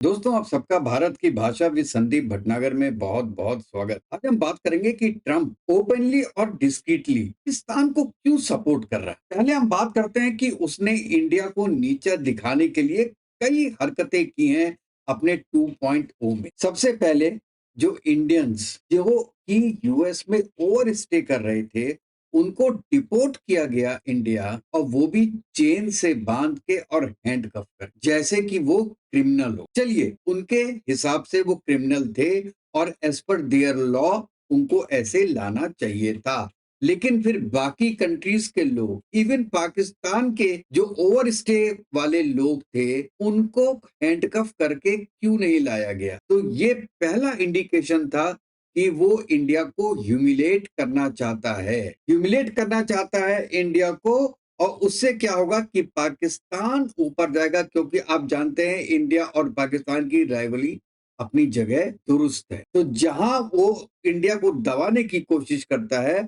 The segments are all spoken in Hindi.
दोस्तों, आप सबका भारत की भाषा विद संदीप भटनागर में बहुत बहुत स्वागत। आज हम बात करेंगे कि ट्रम्प ओपनली और डिस्क्रीटली पाकिस्तान को क्यों सपोर्ट कर रहा है। पहले हम बात करते हैं कि उसने इंडिया को नीचा दिखाने के लिए कई हरकतें की हैं अपने 2.0 में। सबसे पहले जो इंडियंस जो कि यूएस में ओवर स्टे कर रहे थे, उनको डिपोर्ट किया गया इंडिया, और वो भी चेन से बांध के और हैंडकफ कर, जैसे कि वो क्रिमिनल हो। चलिए, उनके हिसाब से वो क्रिमिनल थे और एज पर देयर लॉ उनको ऐसे लाना चाहिए था। लेकिन फिर बाकी कंट्रीज के लोग, इवन पाकिस्तान के जो ओवर स्टे वाले लोग थे, उनको हैंडकफ करके क्यों नहीं लाया गया? तो ये पहला इंडिकेशन था कि वो इंडिया को ह्यूमिलेट करना चाहता है। ह्यूमिलेट करना चाहता है इंडिया को, और उससे क्या होगा कि पाकिस्तान ऊपर जाएगा, क्योंकि आप जानते हैं इंडिया और पाकिस्तान की राइवली अपनी जगह दुरुस्त है। तो जहां वो इंडिया को दबाने की कोशिश करता है,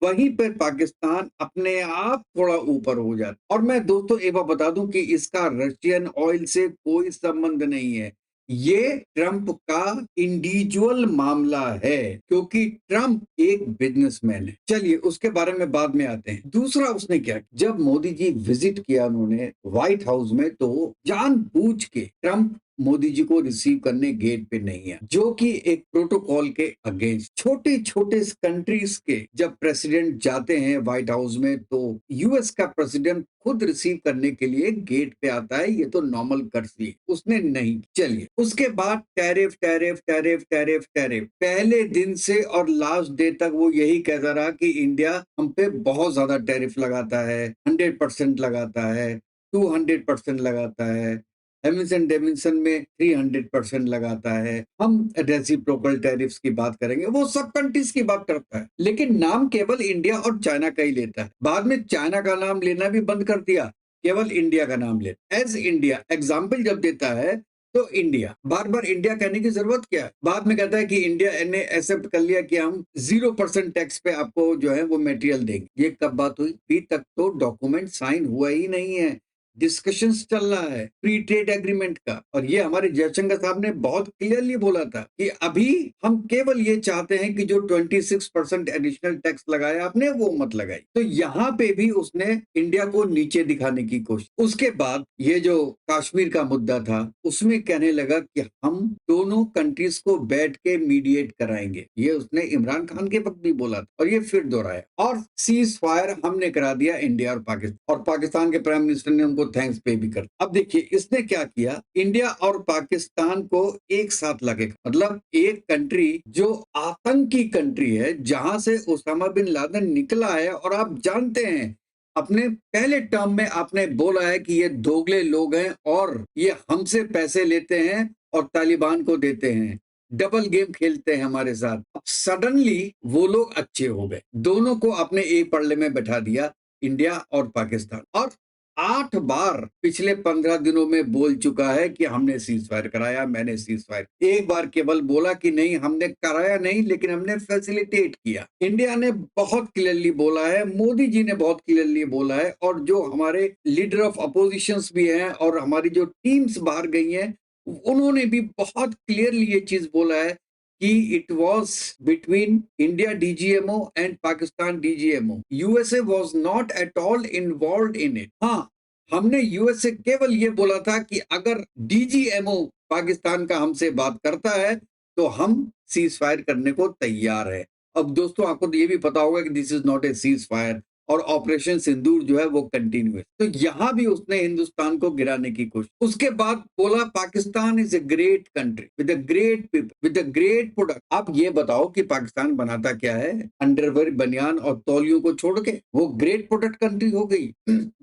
वहीं पर पाकिस्तान अपने आप थोड़ा ऊपर हो जाता। और मैं दोस्तों एक बार बता दूं कि इसका रशियन ऑयल से कोई संबंध नहीं है। ये ट्रंप का इंडिविजुअल मामला है, क्योंकि ट्रंप एक बिजनेसमैन है। चलिए, उसके बारे में बाद में आते हैं। दूसरा, उसने क्या, जब मोदी जी विजिट किया उन्होंने व्हाइट हाउस में, तो जानबूझ के ट्रंप मोदी जी को रिसीव करने गेट पे नहीं है, जो कि एक प्रोटोकॉल के अगेंस्ट। छोटे छोटे कंट्रीज के जब प्रेसिडेंट जाते हैं व्हाइट हाउस में, तो यूएस का प्रेसिडेंट खुद रिसीव करने के लिए गेट पे आता है। ये तो नॉर्मल कर्सी, उसने नहीं। चलिए, उसके बाद tariff tariff tariff tariff tariff, पहले दिन से और लास्ट डे तक वो यही कहता रहा कि इंडिया हम पे बहुत ज्यादा टैरिफ लगाता है, 100% लगाता है, 200% लगाता है, हेमिसन डेमिसन में 300% लगाता है। हम रेसिप्रोकल टैरिफ्स की बात करेंगे, वो सब कंट्रीज की बात करता है, लेकिन नाम केवल इंडिया और चाइना का ही लेता है। बाद में चाइना का नाम लेना भी बंद कर दिया, केवल इंडिया का नाम लेता। एज इंडिया एग्जाम्पल जब देता है, तो इंडिया, बार बार इंडिया कहने की जरूरत क्या है? बाद में कहता है कि इंडिया ने एक्सेप्ट कर लिया कि हम 0% टैक्स पे आपको जो है वो मटेरियल देंगे। ये कब बात हुई? अभी तक तो डॉक्यूमेंट साइन हुआ ही नहीं है, डिस्कशंस चल रहा है फ्री ट्रेड एग्रीमेंट का। और ये हमारे जयशंकर साहब ने बहुत क्लियरली बोला था कि अभी हम केवल ये चाहते हैं कि जो 26% एडिशनल टैक्स लगाया आपने, वो मत लगाई। तो यहाँ पे भी उसने इंडिया को नीचे दिखाने की कोशिश। उसके बाद ये जो कश्मीर का मुद्दा था, उसमें कहने लगा कि हम दोनों कंट्रीज को बैठ के मीडिएट कराएंगे। ये उसने इमरान खान के वक्त भी बोला था, और ये फिर दोहराया। और सीज फायर हमने करा दिया इंडिया और पाकिस्तान, और पाकिस्तान के प्राइम मिनिस्टर ने उनको थैंक्स पे भी कर। अब देखिए, इसने क्या किया, इंडिया और पाकिस्तान को एक साथ लगे, मतलब एक कंट्री जो आतंकी कंट्री है, जहां से उसामा बिन लादेन निकला है। और आप जानते हैं, अपने पहले टर्म में आपने बोला है कि ये दोगले लोग हैं और ये हमसे पैसे लेते हैं और तालिबान को देते हैं, डबल गेम खेलते हैं हमारे साथ। अब सडनली वो लोग अच्छे हो गए, दोनों को आपने एक पल्ले में बैठा दिया, इंडिया और पाकिस्तान। और 8 बार पिछले 15 दिनों में बोल चुका है कि हमने सीज फायर कराया, मैंने सीज फायर। एक बार केवल बोला कि नहीं, हमने कराया नहीं, लेकिन हमने फैसिलिटेट किया। इंडिया ने बहुत क्लियरली बोला है, मोदी जी ने बहुत क्लियरली बोला है, और जो हमारे लीडर ऑफ अपोजिशंस भी हैं और हमारी जो टीम्स बाहर गई हैं, उन्होंने भी बहुत क्लियरली ये चीज बोला है कि it was between India DGMO and Pakistan DGMO. USA was not at all involve in it. हाँ, हमने यूएसए केवल ये बोला था कि अगर डीजीएमओ पाकिस्तान का हमसे बात करता है, तो हम सीज फायर करने को तैयार है। अब दोस्तों, आपको तो ये भी पता होगा कि this is not a cease fire, और ऑपरेशन सिंदूर जो है वो कंटिन्यू है। तो यहां भी उसने हिंदुस्तान को गिराने की कोशिश। उसके बाद बोला Pakistan is a great country with a great people with a great product. आप ये बताओ कि पाकिस्तान बनाता क्या है? अंडरवेयर, बनियान और तौलियों को छोड़ के वो ग्रेट प्रोडक्ट कंट्री हो गई।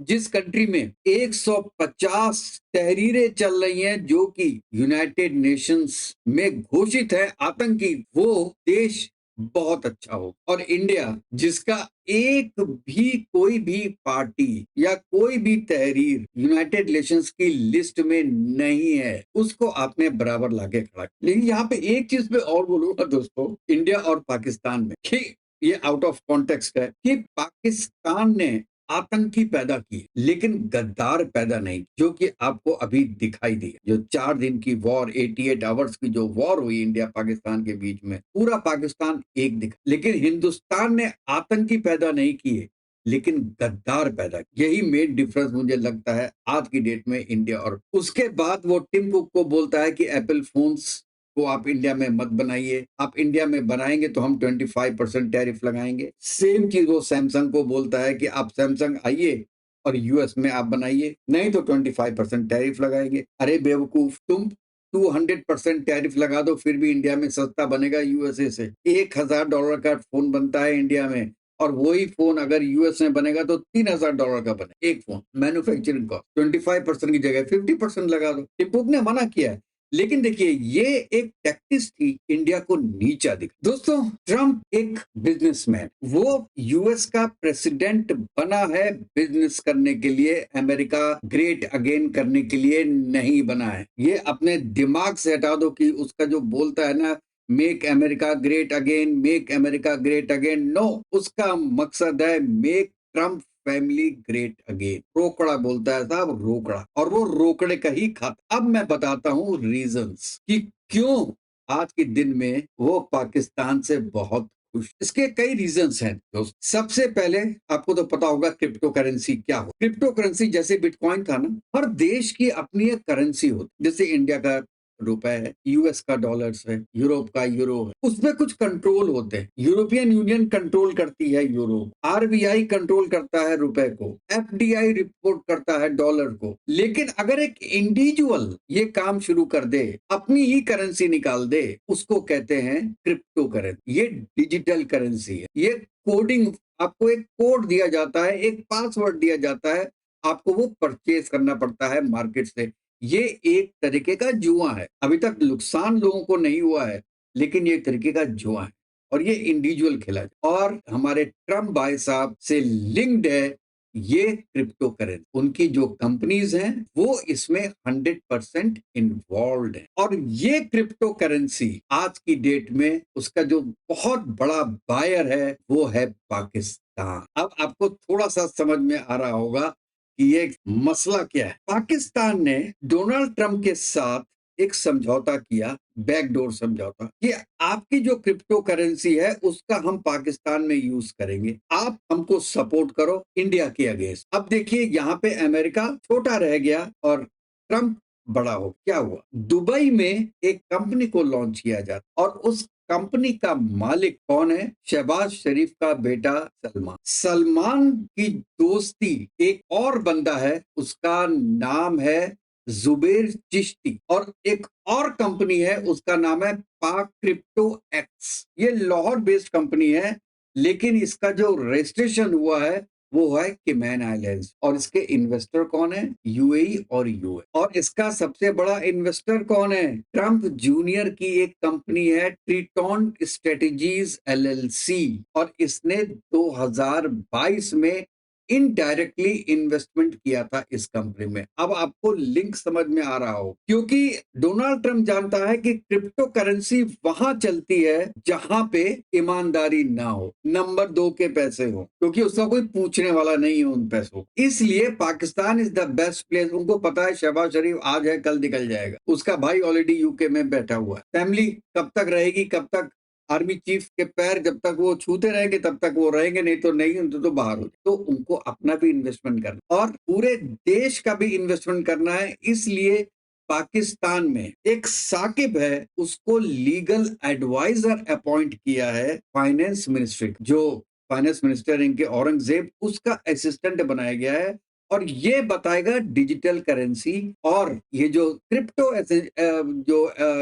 जिस कंट्री में 150 तहरीरें चल रही हैं जो कि यूनाइटेड नेशंस में घोषित है आतंकी, वो देश बहुत अच्छा हो। और इंडिया, जिसका एक भी कोई भी पार्टी या कोई भी तहरीर यूनाइटेड नेशंस की लिस्ट में नहीं है, उसको आपने बराबर लाके खड़ा। लेकिन यहाँ पे एक चीज पे और बोलूंगा दोस्तों, इंडिया और पाकिस्तान में, कि ये आउट ऑफ कॉन्टेक्स्ट है, कि पाकिस्तान ने आतंकी पैदा किए, लेकिन गद्दार पैदा नहीं, जो कि आपको अभी दिखाई दिया। जो 4 दिन की वॉर, 88 आवर्स की जो वॉर हुई इंडिया पाकिस्तान के बीच में, पूरा पाकिस्तान एक दिखा, लेकिन हिंदुस्तान ने आतंकी पैदा नहीं किए, लेकिन गद्दार पैदा किए। यही मेन डिफरेंस मुझे लगता है आज की डेट में इंडिया और उसके बाद वो टिम कुक को बोलता है कि एप्पल फोन्स को आप इंडिया में मत बनाइए, आप इंडिया में बनाएंगे तो हम 25% टैरिफ लगाएंगे। सेम चीज वो सैमसंग को बोलता है कि आप सैमसंग आइए और यूएस में आप बनाइए, नहीं तो 25% टैरिफ लगाएंगे। अरे बेवकूफ, तुम 200% टैरिफ लगा दो, फिर भी इंडिया में सस्ता बनेगा यूएसए से। $1000 का फोन बनता है इंडिया में, और वही फोन अगर यूएस में बनेगा तो $3000 का बने एक फोन। मैन्युफैक्चरिंग कॉस्ट 25% की जगह 50% लगा दो। टिप्पू ने मना किया है, लेकिन देखिए ये एक टैक्टिस थी इंडिया को नीचा दिखा। दोस्तों, ट्रम्प एक बिजनेसमैन, वो यूएस का प्रेसिडेंट बना है बिजनेस करने के लिए, अमेरिका ग्रेट अगेन करने के लिए नहीं बना है। ये अपने दिमाग से हटा दो कि उसका जो बोलता है ना, make America great again, make America great again, no, उसका मकसद है make Trump family great again. रोकड़ा बोलता है साहब, रोकड़ा, और वो रोकड़े का ही खाता। अब मैं बताता हूँ रीजंस कि क्यों आज के दिन में वो पाकिस्तान से बहुत खुश। इसके कई रीजंस हैं दोस्त। सबसे पहले आपको तो पता होगा क्रिप्टो करेंसी क्या हो। क्रिप्टो करेंसी जैसे बिटकॉइन था ना, हर देश की अपनी एक करेंसी होती, जैसे इंडिया का रुपए है, यूएस का डॉलर्स है, यूरोप का यूरो है, उसमें कुछ कंट्रोल होते हैं। यूरोपियन यूनियन कंट्रोल करती है यूरो, आरबीआई कंट्रोल करता है रुपए को, एफडीआई रिपोर्ट करता है डॉलर को। लेकिन अगर एक इंडिविजुअल ये काम शुरू कर दे, अपनी ही करेंसी निकाल दे, उसको कहते हैं क्रिप्टो करेंसी। ये डिजिटल करेंसी है। ये कोडिंग, आपको एक कोड दिया जाता है, एक पासवर्ड दिया जाता है, आपको वो परचेज करना पड़ता है मार्केट से। ये एक तरीके का जुआ है। अभी तक नुकसान लोगों को नहीं हुआ है, लेकिन ये एक तरीके का जुआ है, और ये इंडिविजुअल खेला है। और हमारे ट्रम्प भाई साहब से लिंक्ड है ये क्रिप्टो करेंसी। उनकी जो कंपनीज हैं वो इसमें 100% इन्वॉल्व है। और ये क्रिप्टो करेंसी आज की डेट में उसका जो बहुत बड़ा बायर है वो है पाकिस्तान। अब आपको थोड़ा सा समझ में आ रहा होगा कि ये मसला क्या है। पाकिस्तान ने डोनाल्ड ट्रंप के साथ एक समझौता किया, बैकडोर समझौता, कि आपकी जो क्रिप्टो करेंसी है उसका हम पाकिस्तान में यूज करेंगे, आप हमको सपोर्ट करो इंडिया के अगेंस्ट। अब देखिए यहाँ पे अमेरिका छोटा रह गया और ट्रंप बड़ा हो। क्या हुआ, दुबई में एक कंपनी को लॉन्च किया जाता, और उस कंपनी का मालिक कौन है? शहबाज शरीफ का बेटा सलमान। सलमान की दोस्ती एक और बंदा है, उसका नाम है जुबेर चिश्ती, और एक और कंपनी है उसका नाम है पाक क्रिप्टो एक्स। ये लाहौर बेस्ड कंपनी है, लेकिन इसका जो रजिस्ट्रेशन हुआ है वो है कैमैन आइलैंड्स, और इसके इन्वेस्टर कौन है? यूएई और यूए। और इसका सबसे बड़ा इन्वेस्टर कौन है? ट्रंप जूनियर की एक कंपनी है ट्रीटॉन स्ट्रेटेजीज एलएलसी, और इसने 2022 में इनडायरेक्टली इन्वेस्टमेंट किया था इस कंपनी में। अब आपको लिंक समझ में आ रहा हो, क्योंकि डोनाल्ड ट्रंप जानता है कि क्रिप्टो करेंसी वहां चलती है जहां पे ईमानदारी ना हो, नंबर 2 के पैसे हो, क्योंकि उसका कोई पूछने वाला नहीं है उन पैसों। इसलिए Pakistan is the best place. उनको पता है शहबाज शरीफ आज है कल निकल जाएगा, उसका भाई ऑलरेडी यूके में बैठा हुआ है। फैमिली कब तक रहेगी, कब तक आर्मी चीफ के पैर जब तक वो छूते रहेंगे तब तक वो रहेंगे, नहीं तो नहीं, तो बाहर हो। तो उनको अपना भी इन्वेस्टमेंट करना और पूरे देश का भी इन्वेस्टमेंट करना है। इसलिए पाकिस्तान में एक साकिब है, उसको लीगल एडवाइजर अपॉइंट किया है फाइनेंस मिनिस्ट्री। जो फाइनेंस मिनिस्टर इनके औरंगजेब, उसका असिस्टेंट बनाया गया है, और ये बताएगा डिजिटल करेंसी और ये जो क्रिप्टो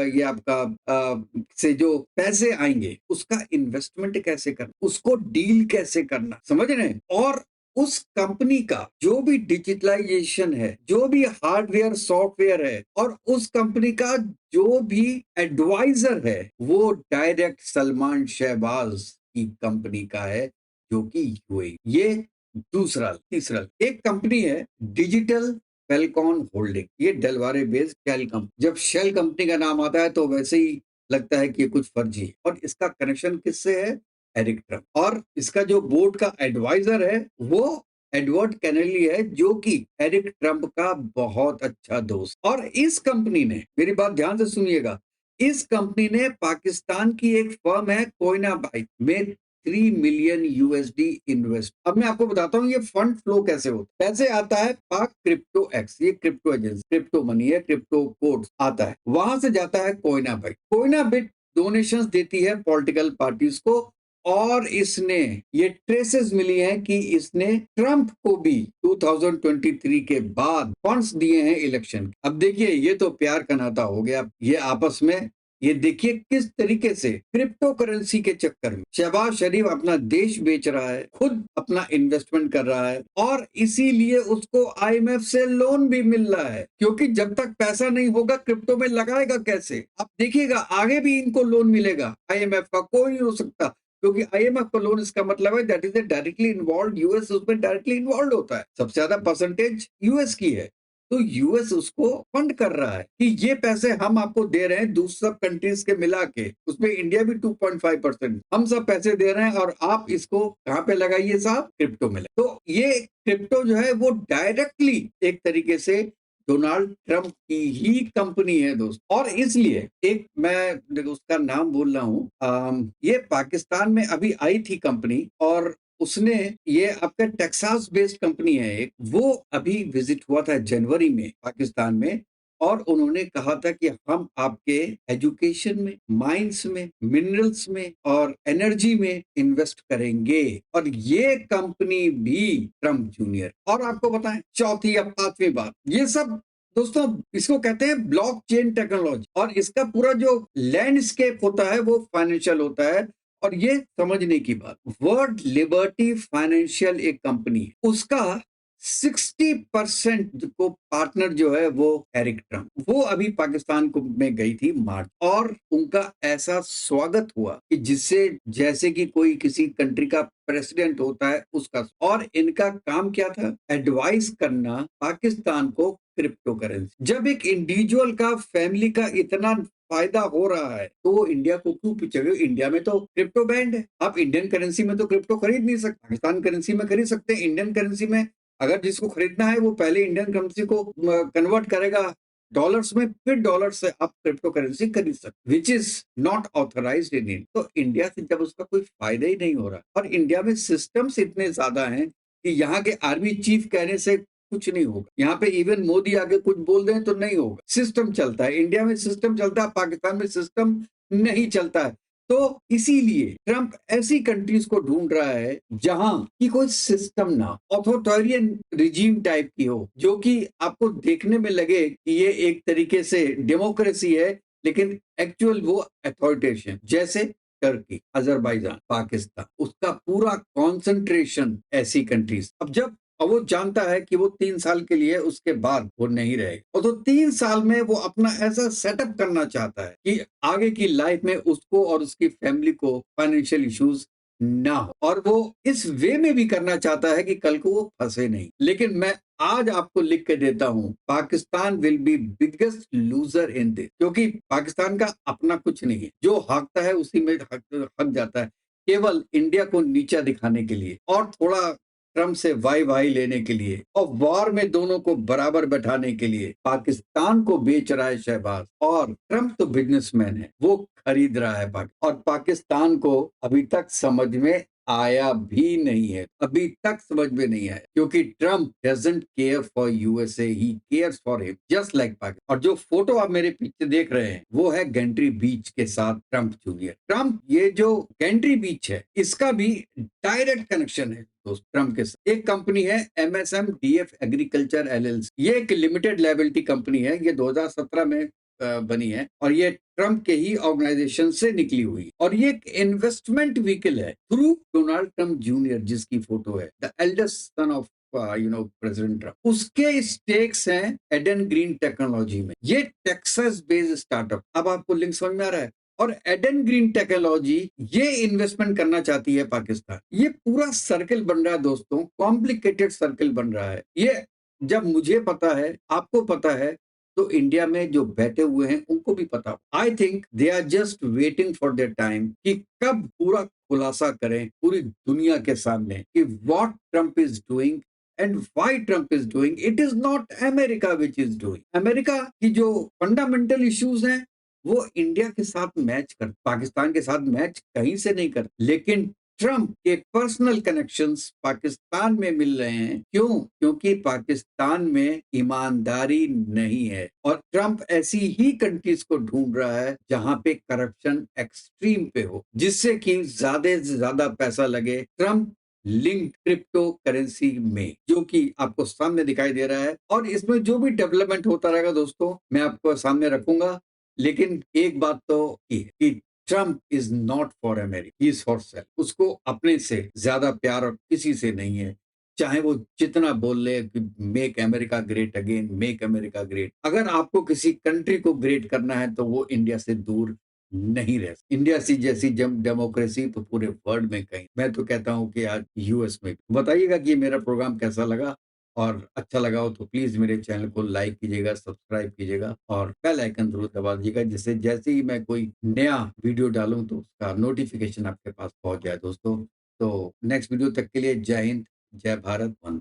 ये आपका से जो पैसे आएंगे उसका इन्वेस्टमेंट कैसे करना, उसको डील कैसे करना, समझ रहे हैं? और उस कंपनी का जो भी डिजिटलाइजेशन है, जो भी हार्डवेयर सॉफ्टवेयर है, और उस कंपनी का जो भी एडवाइजर है, वो डायरेक्ट सलमान शहबाज की कंपनी का है, जो कि यूएई। ये दूसरा। तीसरा, एक कंपनी है डिजिटल फेलकॉन होल्डिंग, ये डेलवारे बेस्ड शेल कंपनी। जब शेल कंपनी का नाम आता है तो वैसे ही लगता है कि ये कुछ फर्जी है, और इसका कनेक्शन किससे है? Eric Trump. और इसका जो बोर्ड का एडवाइजर है वो एडवर्ड कैनेली है, जो कि एरिक ट्रंप का बहुत अच्छा दोस्त। और इस कंपनी ने, मेरी बात ध्यान से सुनिएगा, इस कंपनी ने पाकिस्तान की एक फर्म है कोयना बाइक में 3 मिलियन यूएसडी इन्वेस्ट। अब मैं आपको बताता हूँ ये फंड फ्लो कैसे होता है। कैसे आता है? पाक क्रिप्टो एक्स, ये क्रिप्टो एजेंसी, क्रिप्टो मनी है, क्रिप्टो कोड आता है, वहां से जाता है Koyna bike. Koyna bit donations देती है पॉलिटिकल पार्टीज को, और इसने ये ट्रेसेस मिली हैं कि इसने ट्रंप को भी 2023 के बाद फंड्स दिए हैं इलेक्शन। अब देखिए, ये तो प्यार का नाता हो गया ये आपस में। ये देखिए किस तरीके से क्रिप्टो करेंसी के चक्कर में शहबाज शरीफ अपना देश बेच रहा है, खुद अपना इन्वेस्टमेंट कर रहा है, और इसीलिए उसको आईएमएफ से लोन भी मिल रहा है, क्योंकि जब तक पैसा नहीं होगा क्रिप्टो में लगाएगा कैसे? आप देखिएगा आगे भी इनको लोन मिलेगा, आईएमएफ का कोई नहीं हो सकता, क्योंकि आईएमएफ का लोन इसका मतलब है that is directly involve, US उसमें डायरेक्टली इन्वॉल्व होता है, सबसे ज्यादा परसेंटेज यूएस की है। तो यूएस उसको फंड कर रहा है कि ये पैसे हम आपको दे रहे हैं दूसरे कंट्रीज के मिला के, उसमें इंडिया भी 2.5%, हम सब पैसे दे रहे हैं और आप इसको कहां पे लगाइए साहब? क्रिप्टो में। तो ये क्रिप्टो जो है वो डायरेक्टली एक तरीके से डोनाल्ड ट्रंप की ही कंपनी है दोस्त। और इसलिए एक मैं उसका नाम बोल रहा हूँ, ये पाकिस्तान में अभी आई थी कंपनी, और उसने, ये आपका टेक्सास बेस्ड कंपनी है एक, वो अभी विजिट हुआ था जनवरी में पाकिस्तान में, और उन्होंने कहा था कि हम आपके एजुकेशन में, माइंस में, मिनरल्स में और एनर्जी में इन्वेस्ट करेंगे। और ये कंपनी भी ट्रंप जूनियर। और आपको बताएं चौथी या पांचवी बात, ये सब दोस्तों इसको कहते हैं ब्लॉकचेन टेक्नोलॉजी, और इसका पूरा जो लैंडस्केप होता है वो फाइनेंशियल होता है। और ये समझने की बात, वर्ल्ड लिबर्टी फाइनेंशियल एक कंपनी है, उसका 60% को पार्टनर जो है वो एरिक ट्रंप, वो अभी पाकिस्तान को में गई थी मार्च, और उनका ऐसा स्वागत हुआ कि जिससे जैसे कि कोई किसी कंट्री का प्रेसिडेंट होता है उसका। और इनका काम क्या था? एडवाइस करना पाकिस्तान को क्रिप्टो करेंसी। जब एक इंडिविजुअल का, फैमिली का इतना फायदा हो रहा है तो वो इंडिया को क्यों पीछे? इंडिया में तो क्रिप्टो बैंड है, आप इंडियन करेंसी में तो क्रिप्टो खरीद नहीं सकते, पाकिस्तान करेंसी में खरीद सकते हैं। इंडियन करेंसी में अगर जिसको खरीदना है वो पहले इंडियन करेंसी को कन्वर्ट करेगा डॉलर्स में, फिर डॉलर से आप क्रिप्टो करेंसी खरीद सकते, which is not authorised in India. तो इंडिया से जब उसका कोई फायदा ही नहीं हो रहा, और इंडिया में सिस्टम्स इतने ज्यादा हैं कि यहाँ के आर्मी चीफ कहने से कुछ नहीं होगा, यहाँ पे इवन मोदी आगे कुछ बोल दें तो नहीं होगा, सिस्टम चलता है। इंडिया में सिस्टम चलता है, पाकिस्तान में सिस्टम नहीं चलता है। तो इसीलिए ट्रंप ऐसी कंट्रीज को ढूंढ रहा है जहां की कोई सिस्टम ना, ऑथोरिटेरियन रिजीम टाइप की हो, जो कि आपको देखने में लगे कि ये एक तरीके से डेमोक्रेसी है, लेकिन एक्चुअल वो अथॉरिटेशन, जैसे टर्की, अजरबैजान, पाकिस्तान, उसका पूरा कॉन्सेंट्रेशन ऐसी कंट्रीज। अब वो जानता है कि वो 3 साल के लिए, उसके बाद वो नहीं रहेगा, और तो 3 साल में वो अपना ऐसा सेटअप करना चाहता है कि आगे की लाइफ में उसको और उसकी फैमिली को फाइनेंशियल इश्यूज ना हो, और वो इस वे में भी करना चाहता है कि कल को वो फंसे नहीं। लेकिन मैं आज आपको लिख के देता हूं, Pakistan will be biggest loser in this, क्योंकि पाकिस्तान का अपना कुछ नहीं है, जो हाकता है उसी में हक जाता है, केवल इंडिया को नीचा दिखाने के लिए और थोड़ा ट्रंप से वाई वाई लेने के लिए, और वॉर में दोनों को बराबर बैठाने के लिए पाकिस्तान को बेच रहा है शहबाज। और ट्रंप तो बिजनेसमैन है, वो खरीद रहा है और पाकिस्तान को अभी तक समझ में आया भी नहीं है, अभी तक समझ में नहीं आया, क्योंकि Trump doesn't care for USA, he cares for him just like Pakistan. और जो फोटो आप मेरे पीछे देख रहे हैं वो है गेंट्री बीच के साथ ट्रंप जूनियर। ट्रंप, ये जो गेंट्री बीच है इसका भी डायरेक्ट कनेक्शन है दोस्त ट्रंप के साथ। एक कंपनी है MSMDF एग्रीकल्चर LLC, ये एक लिमिटेड लायबिलिटी कंपनी है, ये 2017 में बनी है, और ये ट्रंप के ही ऑर्गेनाइजेशन से निकली हुई, और ये एक इन्वेस्टमेंट व्हीकल है थ्रू डोनाल्ड ट्रंप जूनियर, जिसकी फोटो है the eldest son of president Trump. उसके स्टेक्स हैं एडन ग्रीन टेक्नोलॉजी में, ये टेक्सास बेस्ड स्टार्टअप। अब आपको लिंक समझ में आ रहा है? और एडन ग्रीन टेक्नोलॉजी ये इन्वेस्टमेंट करना चाहती है पाकिस्तान। ये पूरा सर्कल बन रहा है दोस्तों, कॉम्प्लिकेटेड सर्कल बन रहा है। ये जब मुझे पता है, आपको पता है, तो इंडिया में जो बैठे हुए हैं उनको भी पता। I think they are just waiting for their time कि कब पूरा खुलासा करें पूरी दुनिया के सामने कि what Trump is doing and why Trump is doing, it is not America which is doing. America की जो फंडामेंटल इश्यूज हैं वो इंडिया के साथ मैच कर, पाकिस्तान के साथ मैच कहीं से नहीं कर, लेकिन ट्रम्प के पर्सनल कनेक्शंस पाकिस्तान में मिल रहे हैं। क्यों? क्योंकि पाकिस्तान में ईमानदारी नहीं है और ट्रम्प ऐसी ही कंट्रीज को ढूंढ रहा है जहां पे करप्शन एक्सट्रीम पे हो, जिससे कि ज्यादा से ज्यादा पैसा लगे ट्रम्प लिंक्ड क्रिप्टो करेंसी में, जो कि आपको सामने दिखाई दे रहा है। और इसमें जो भी डेवलपमेंट होता रहेगा दोस्तों, मैं आपको सामने रखूंगा। लेकिन एक बात तो ये है कि Trump is not for America, he is for self. उसको अपने से ज्यादा प्यार और किसी से नहीं है, चाहे वो जितना बोल ले कि make America great again, make America great. अगर आपको किसी कंट्री को ग्रेट करना है तो वो इंडिया से दूर नहीं रह सकती। इंडिया सी जैसी डेमोक्रेसी तो पूरे वर्ल्ड में कहीं, मैं तो कहता हूं कि आज यूएस में। बताइएगा कि ये मेरा प्रोग्राम कैसा लगा, और अच्छा लगा हो तो प्लीज मेरे चैनल को लाइक कीजिएगा, सब्सक्राइब कीजिएगा और बेल आइकन जरूर दबा दीजिएगा, जिससे जैसे ही मैं कोई नया वीडियो डालूं तो उसका नोटिफिकेशन आपके पास पहुंच जाए दोस्तों। तो नेक्स्ट वीडियो तक के लिए जय हिंद, जय भारत, वंदे।